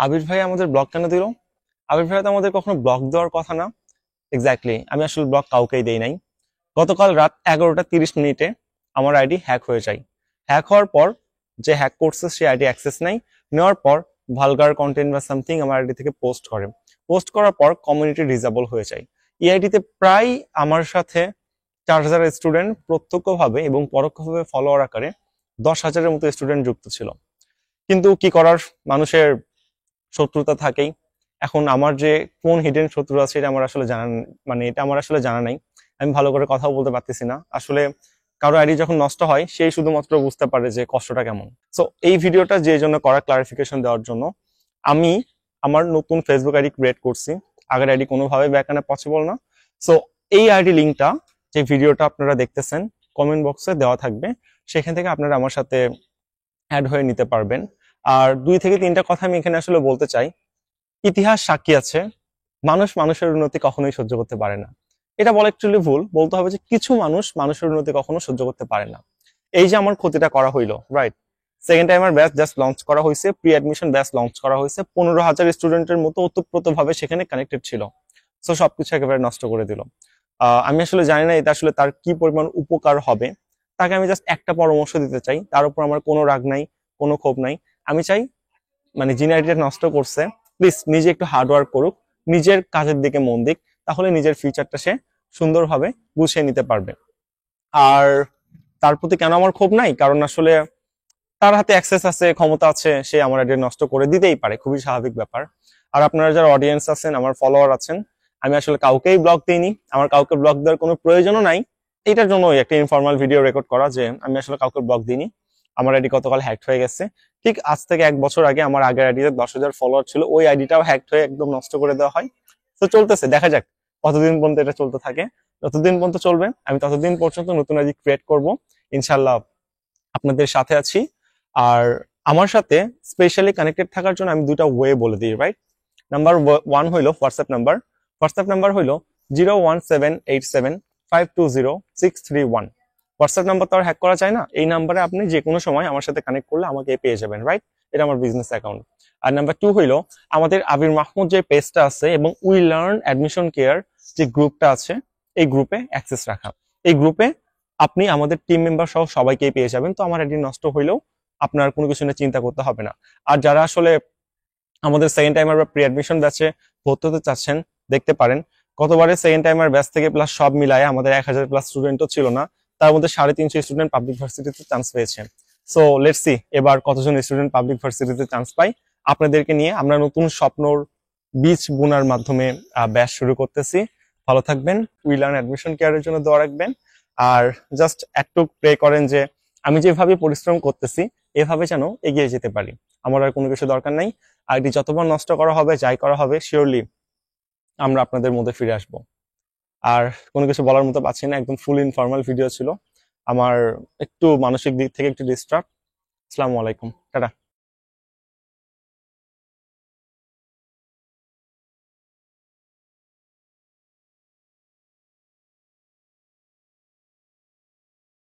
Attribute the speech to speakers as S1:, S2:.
S1: আবির ভাই আমাদের ব্লক কেন দিল? আবির ভাই তো আমাদের কখনো ব্লক দেওয়ার কথা না। এক্স্যাক্টলি, আমি আসলে ব্লক কাউকেই দেই নাই। গতকাল রাত 11টা 30 মিনিটে আমার আইডি হ্যাক হয়ে যায়। হ্যাক হওয়ার পর যে হ্যাক করছে সে আইডি অ্যাক্সেস নাই। নেওয়ার পর ভালগার কন্টেন্ট বা সামথিং আমার আইডি থেকে পোস্ট করে। পোস্ট করার পর কমিউনিটি ডিসেবল হয়ে যায়। এই আইডিতে প্রায় আমার সাথে 4,000 স্টুডেন্ট প্রত্যক্ষভাবে এবং পরোক্ষভাবে ফলোয়ার আকারে 10,000-এর মতো স্টুডেন্ট যুক্ত ছিল। কিন্তু কি করার, মানুষের শত্রুতা থাকেই। এখন আমার যে কোন হিডেন শত্রু আছে এটা আমার আসলে জানা, মানে এটা আমার আসলে জানা নাই। আমি ভালো করে কথাও বলতে পারতেছি না আসলে। কারো আইডি যখন নষ্ট হয় সেই শুধুমাত্র বুঝতে পারে যে কষ্টটা কেমন। সো এই ভিডিওটা যে জন্য করা, ক্লারিফিকেশন দেওয়ার জন্য। আমি আমার নতুন ফেসবুক আইডি ক্রিয়েট করছি। আগের আইডি কোনোভাবে ব্যাক আনা পসিবল না। সো এই আইডি লিঙ্কটা, যে ভিডিওটা আপনারা দেখতেছেন, কমেন্ট বক্সে দেওয়া থাকবে। সেখান থেকে আপনারা আমার সাথে অ্যাড হয়ে নিতে পারবেন। আর 2 থেকে 3টা কথা আমি এখানে আসলে বলতে চাই। ইতিহাস সাক্ষী আছে, মানুষ মানুষের উন্নতি কখনোই সহ্য করতে পারে না। এটা বলা একচুয়ালি ভুল, বলতে হবে যে কিছু মানুষ মানুষের উন্নতি কখনো সহ্য করতে পারে না। এই যে আমার ক্ষতিটা করা হইলো, right? Second timer batch just launch করা হয়েছে, প্রি অ্যাডমিশন ব্যাচ লঞ্চ করা হয়েছে, 15,000 স্টুডেন্টের মতো ওতপ্রোত ভাবে সেখানে কানেক্টেড ছিল। সো সবকিছু একেবারে নষ্ট করে দিল। আমি আসলে জানি না এটা আসলে তার কি পরিমাণ উপকার হবে। তাকে আমি জাস্ট একটা পরামর্শ দিতে চাই, তার উপর আমার কোনো রাগ নাই, কোনো ক্ষোভ নাই। আমি চাই, মানে যিনি আইডিয়া নষ্ট করছে, প্লিজ নিজে একটু হার্ডওয়ার্ক করুক, নিজের কাজের দিকে মন দিক, তাহলে নিজের ফিউচারটা সে সুন্দরভাবে গুছিয়ে নিতে পারবে। আর তার প্রতি কেন আমার ক্ষোভ নাই, কারণ আসলে তার হাতে অ্যাক্সেস আছে, ক্ষমতা আছে, সে আমার আইডিয়া নষ্ট করে দিতেই পারে, খুবই স্বাভাবিক ব্যাপার। আর আপনারা যারা অডিয়েন্স আছেন, আমার ফলোয়ার আছেন, আমি আসলে কাউকেই ব্লক দিইনি, আমার কাউকে ব্লক দেওয়ার কোনো প্রয়োজনও নাই। এটার জন্যই একটা ইনফর্মাল ভিডিও রেকর্ড করা যে আমি আসলে কাউকে ব্লক দিইনি। আমার আইডি গতকাল হ্যাক হয়ে গেছে। ঠিক আজ থেকে 1 বছর আগে আমার আগের আইডিতে 10,000 ফলোয়ার ছিল, ওই আইডিটাও হ্যাক হয়ে একদম নষ্ট করে দেওয়া হয়। তো চলতেছে, দেখা যাক কতদিন পর্যন্ত এটা চলতে থাকে। যতদিন পর্যন্ত চলবে আমি ততদিন পর্যন্ত নতুন আইডি ক্রিয়েট করব, ইনশাল্লাহ আপনাদের সাথে আছি। আর আমার সাথে স্পেশালি কানেক্টেড থাকার জন্য আমি 2টা ওয়ে বলে দিই, রাইট? নাম্বার 1 হইলো হোয়াটসঅ্যাপ নাম্বার। হোয়াটসঅ্যাপ নাম্বার হইলো 01787520631। হোয়াটসঅ্যাপ নাম্বার তো আর হ্যাক করা যায় না। এই নাম্বারে আপনি যে কোনো সময় আমার সাথে কানেক্ট করলে আমাকে পেয়ে যাবেন, রাইট? এটা আমার বিজনেস অ্যাকাউন্ট। আর নাম্বার 2 হইলো আমাদের আবির মাহমুদ যে পেজটা আছে এবং উই লার্ন অ্যাডমিশন কেয়ার যে গ্রুপটা আছে, এই গ্রুপে অ্যাক্সেস রাখা। এই গ্রুপে আপনি আমাদের টিম মেম্বার সহ সবাইকেই পেয়ে যাবেন। তো আমার আইডি নষ্ট হইলেও আপনার কোনো কিছু নিয়ে চিন্তা করতে হবে না। আর যারা আসলে আমাদের সেকেন্ড টাইমার বা প্রি অ্যাডমিশন ব্যাচে ভর্তি হতে চাচ্ছেন, দেখতে পারেন গতবারে সেকেন্ড টাইমার ব্যাচ থেকে প্লাস সব মিলায় আমাদের 1,000+ স্টুডেন্টও ছিল না। তার মধ্যে 350 স্টুডেন্ট পাবলিক ভার্সিটিতে চান্স পেয়েছে। সো লেটস সি এবার কতজন স্টুডেন্ট পাবলিক ভার্সিটিতে চান্স পাই। আপনাদেরকে নিয়ে আমরা নতুন স্বপ্নর বীজ বোনার মাধ্যমে ব্যাচ শুরু করতেছি। ভালো থাকবেন, উই লার্ন অ্যাডমিশন কেয়ারের জন্য দোয়া রাখবেন। আর জাস্ট একটু প্রে করেন যে আমি যেভাবে পরিশ্রম করতেছি এভাবে যেন এগিয়ে যেতে পারি। আমার আর কোনো কিছু দরকার নাই। আইডি যতবার নষ্ট করা হবে, যাই করা হবে, শিওরলি আমরা আপনাদের মধ্যে ফিরে আসব। আর কোনো কিছু বলার মতো পাচ্ছি না, একদম ফুল ইনফর্মাল ভিডিও ছিল। আমার একটু মানসিক দিক থেকে একটু ডিস্টার্ব। আসসালামু আলাইকুম।